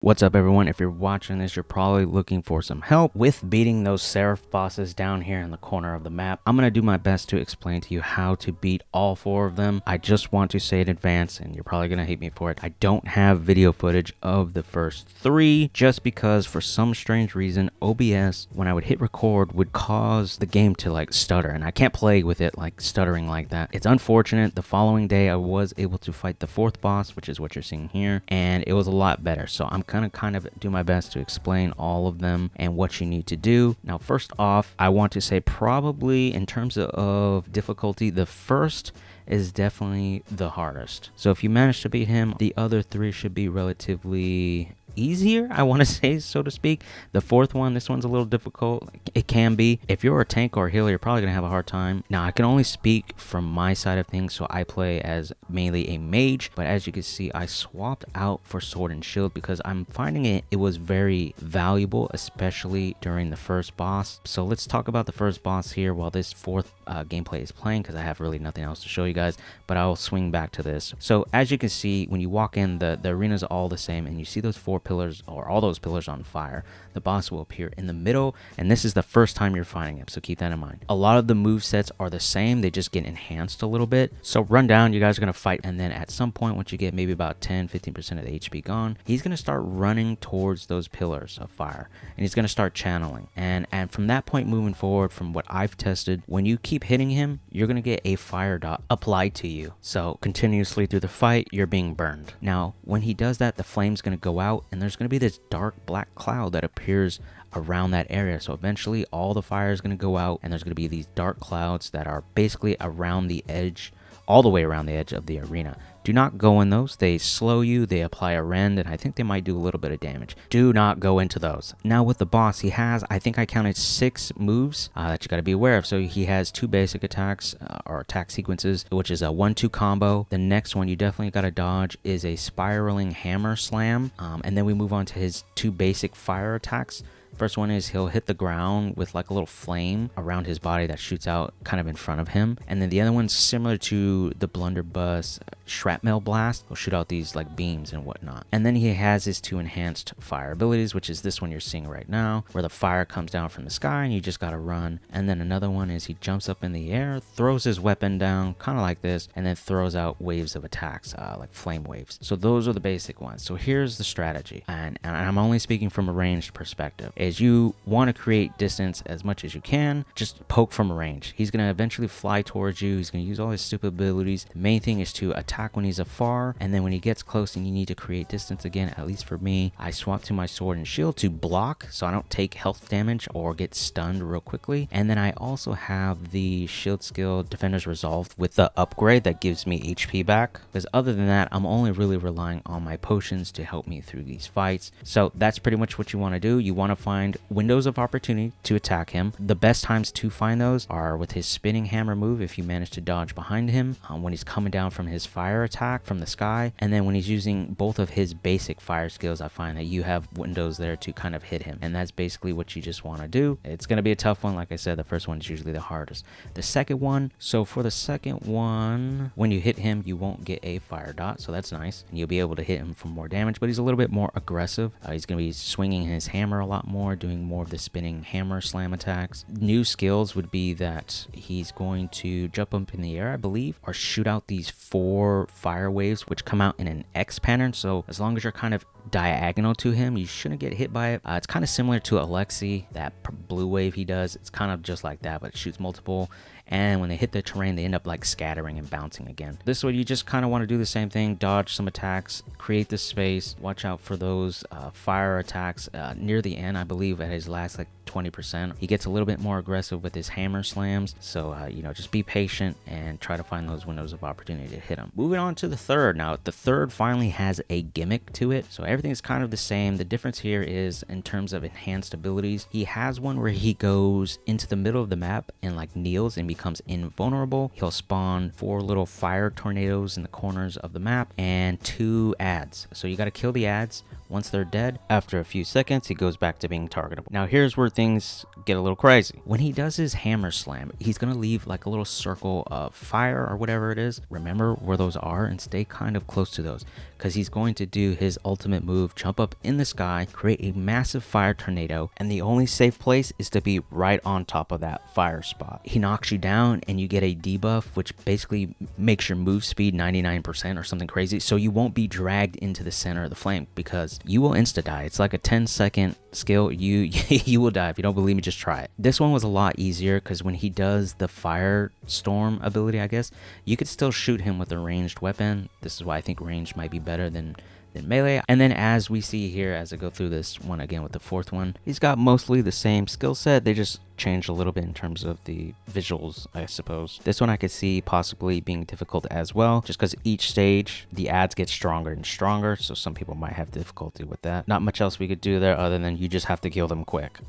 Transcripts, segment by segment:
What's up, everyone? If you're watching this, you're probably looking for some help with beating those Seraph bosses down here in the corner of the map. I'm going to do my best to explain to you how to beat all 4 of them. I just want to say in advance, and you're probably going to hate me for it, I don't have video footage of the first 3 just because for some strange reason, OBS, when I would hit record, would cause the game to like stutter, and I can't play with it like stuttering like that. It's unfortunate. The following day, I was able to fight the 4th boss, which is what you're seeing here, and it was a lot better. So I'm gonna kind of do my best to explain all of them and what you need to do. Now, first off, I want to say probably in terms of difficulty, the first is definitely the hardest. So if you manage to beat him, the other 3 should be relatively easier, I want to say, so to speak. The 4th one, this one's a little difficult. It can be. If you're a tank or a healer, you're probably gonna have a hard time. Now, I can only speak from my side of things, so I play as mainly a mage, but as you can see, I swapped out for sword and shield because I'm finding it was very valuable, especially during the first boss. So let's talk about the first boss here while this 4th gameplay is playing, because I have really nothing else to show you guys, but I'll swing back to this. So as you can see, when you walk in, the arena's all the same, and you see those 4 pillars, or all those pillars on fire. The boss will appear in the middle, and this is the first time you're fighting him, so keep that in mind. A lot of the move sets are the same, they just get enhanced a little bit. So run down, you guys are going to fight, and then at some point, once you get maybe about 10-15% of the HP gone, he's going to start running towards those pillars of fire, and he's going to start channeling. And from that point moving forward, from what I've tested, when you keep hitting him, you're going to get a fire dot applied to you. So continuously through the fight, you're being burned. Now, when he does that, the flame's going to go out, and there's going to be this dark black cloud that appears around that area. So eventually all the fire is going to go out, and there's going to be these dark clouds that are basically around the edge, all the way around the edge of the arena. Do not go in those. They slow you, they apply a rend, and I think they might do a little bit of damage. Do not go into those. Now with the boss, he has, I think I counted 6 moves that you got to be aware of. So he has 2 basic attacks or attack sequences, which is a 1-2 combo. The next one you definitely got to dodge is a spiraling hammer slam, and then we move on to his 2 basic fire attacks. First one is he'll hit the ground with like a little flame around his body that shoots out kind of in front of him. And then the other one's similar to the blunderbuss shrapnel blast. He'll shoot out these like beams and whatnot. And then he has his 2 enhanced fire abilities, which is this one you're seeing right now, where the fire comes down from the sky and you just gotta run. And then another one is he jumps up in the air, throws his weapon down, kind of like this, and then throws out waves of attacks, like flame waves. So those are the basic ones. So here's the strategy, and I'm only speaking from a ranged perspective. Is you want to create distance as much as you can. Just poke from a range. He's going to eventually fly towards you. He's going to use all his stupid abilities. The main thing is to attack when he's afar, and then when he gets close and you need to create distance again, at least for me, I swap to my sword and shield to block so I don't take health damage or get stunned real quickly. And then I also have the shield skill Defender's Resolve with the upgrade that gives me HP back, because other than that, I'm only really relying on my potions to help me through these fights. So that's pretty much what you want to do. You want to find windows of opportunity to attack him. The best times to find those are with his spinning hammer move, if you manage to dodge behind him, when he's coming down from his fire attack from the sky, and then when he's using both of his basic fire skills, I find that you have windows there to kind of hit him, and that's basically what you just want to do. It's going to be a tough one. Like I said, the first one is usually the hardest. The second one, so for the second one, when you hit him, you won't get a fire dot, so that's nice, and you'll be able to hit him for more damage, but he's a little bit more aggressive. He's going to be swinging his hammer a lot more, doing more of the spinning hammer slam attacks. New skills would be that he's going to jump up in the air, I believe, or shoot out these 4 fire waves which come out in an X pattern. So as long as you're kind of diagonal to him, you shouldn't get hit by it. It's kind of similar to Alexi, that blue wave he does. It's kind of just like that, but it shoots multiple, and when they hit the terrain, they end up like scattering and bouncing again. This way, you just kind of want to do the same thing, dodge some attacks, create this space, watch out for those fire attacks. Near the end, I believe at his last like 20%, he gets a little bit more aggressive with his hammer slams. So just be patient and try to find those windows of opportunity to hit him. Moving on to the third. Now the third finally has a gimmick to it, so everything is kind of the same. The difference here is in terms of enhanced abilities. He has one where he goes into the middle of the map and like kneels and becomes invulnerable. He'll spawn 4 little fire tornadoes in the corners of the map and 2 ads. So you got to kill the ads. Once they're dead, after a few seconds, he goes back to being targetable. Now here's where things get a little crazy. When he does his hammer slam, he's going to leave like a little circle of fire or whatever it is. Remember where those are and stay kind of close to those, because he's going to do his ultimate move, jump up in the sky, create a massive fire tornado, and the only safe place is to be right on top of that fire spot. He knocks you down and you get a debuff, which basically makes your move speed 99% or something crazy, so you won't be dragged into the center of the flame because you will insta die. It's like a 10-second skill. You will die. If you don't believe me, just try it. This one was a lot easier because when he does the firestorm ability, I guess, you could still shoot him with a ranged weapon. This is why I think ranged might be better than melee. And then as we see here, as I go through this one again with the fourth one, he's got mostly the same skill set. They just changed a little bit in terms of the visuals, I suppose. This one I could see possibly being difficult as well, just because each stage the ads get stronger and stronger, so some people might have difficulty with that. Not much else we could do there other than you just have to kill them quick.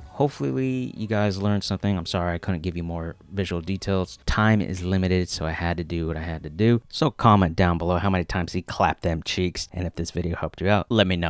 Hopefully you guys learned something. I'm sorry I couldn't give you more visual details. Time is limited, so I had to do what I had to do. So comment down below how many times he clapped them cheeks, and if this video helped you out, let me know.